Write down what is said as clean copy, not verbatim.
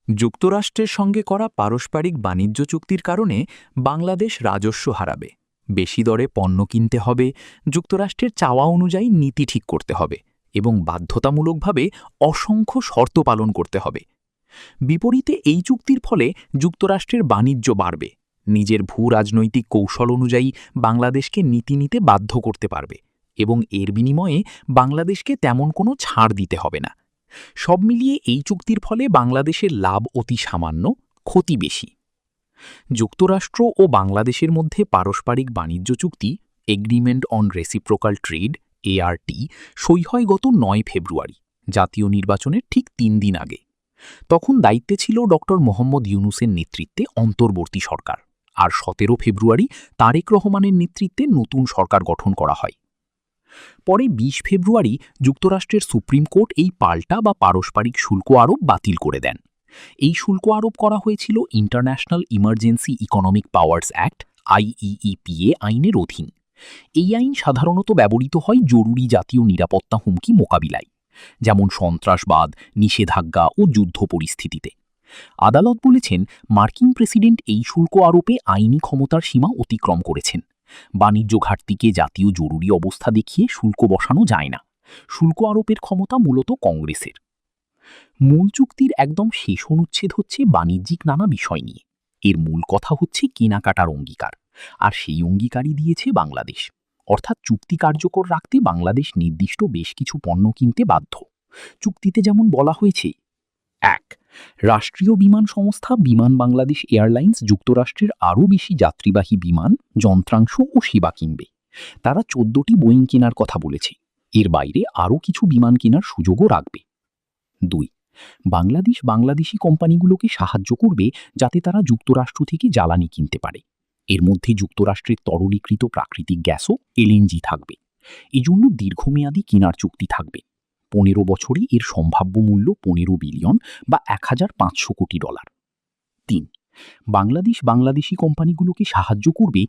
যুক্তরাষ্ট্রের সঙ্গে করা পারস্পরিক বাণিজ্য চুক্তির কারণে বাংলাদেশ রাজস্ব হারাবে। বেশি দরে পণ্য কিনতে হবে, যুক্তরাষ্ট্রের চাওয়া অনুযায়ী নীতি ঠিক করতে হবে এবং বাধ্যতামূলকভাবে অসংখ্য শর্ত পালন করতে হবে। বিপরীতে এই চুক্তির ফলে যুক্তরাষ্ট্রের বাণিজ্য বাড়বে, নিজের ভূ-রাজনৈতিক কৌশল অনুযায়ী বাংলাদেশকে নীতি নিতে বাধ্য করতে পারবে এবং এর বিনিময়ে বাংলাদেশকে তেমন কোনো ছাড় দিতে হবে না। সব মিলিয়ে এই চুক্তির ফলে বাংলাদেশের লাভ অতি সামান্য, ক্ষতি বেশি। যুক্তরাষ্ট্র ও বাংলাদেশের মধ্যে পারস্পরিক বাণিজ্য চুক্তি agreement on reciprocal trade ART সই হয় গত ৯ ফেব্রুয়ারি, জাতীয় নির্বাচনের ঠিক ৩ দিন আগে। তখন দায়িত্বে ছিল ড. মোহাম্মদ ইউনূসের নেতৃত্বে অন্তর্বর্তী সরকার, আর ১৭ ফেব্রুয়ারি তারেক রহমানের নেতৃত্বে নতুন সরকার গঠন করা হয়। পরে ২০ ফেব্রুয়ারি যুক্তরাষ্ট্রের সুপ্রিম কোর্ট এই পাল্টা বা পারস্পরিক শুল্ক আরোপ বাতিল করে দেন। এই শুল্ক আরোপ করা হয়েছিল international emergency economic powers act IEEPA আইনের অধীন। এই আইন সাধারণত ব্যবহৃত হয় জরুরি জাতীয় নিরাপত্তা হুমকি মোকাবিলায়, যেমন সন্ত্রাসবাদ, নিষেধাজ্ঞা ও যুদ্ধ পরিস্থিতিতে। আদালত বলেছেন, মার্কিন প্রেসিডেন্ট এই শুল্ক আরোপে আইনি ক্ষমতার সীমা অতিক্রম করেছেন। বাণিজ্য ঘাটতিকে জাতীয় জরুরি অবস্থা দেখিয়ে শুল্ক বসানো যায় না। শুল্ক আরোপের ক্ষমতা মূলত কংগ্রেসের। মূল চুক্তির একদম শেষ অনুচ্ছেদ হচ্ছে বাণিজ্যিক নানা বিষয় নিয়ে। এর মূল কথা হচ্ছে কেনাকাটার অঙ্গীকার, আর সেই অঙ্গীকারই দিয়েছে বাংলাদেশ। অর্থাৎ চুক্তি কার্যকর রাখতে বাংলাদেশ নির্দিষ্ট বেশ কিছু পণ্য কিনতে বাধ্য। চুক্তিতে যেমন বলা হয়েছে: ১. রাষ্ট্রীয় বিমান সংস্থা বিমান বাংলাদেশ এয়ারলাইন্স যুক্তরাষ্ট্রের আরও বেশি যাত্রীবাহী বিমান, যন্ত্রাংশ ও সেবা কিনবে। তারা ১৪টি বোয়িং কেনার কথা বলেছে। এর বাইরে আরও কিছু বিমান কেনার সুযোগও রাখবে। ২. বাংলাদেশ বাংলাদেশি কোম্পানিগুলোকে সাহায্য করবে যাতে তারা যুক্তরাষ্ট্র থেকে জ্বালানি কিনতে পারে। এর মধ্যে যুক্তরাষ্ট্রের তরলীকৃত প্রাকৃতিক গ্যাসও LNG থাকবে। এজন্য দীর্ঘমেয়াদী কেনার চুক্তি থাকবে। ১৫ বছরে এর সম্ভাব্য মূল্য ১৫ বিলিয়ন বা $১,৫০০ কোটি। ৩. বাংলাদেশ বাংলাদেশি কোম্পানিগুলোকে সাহায্য করবে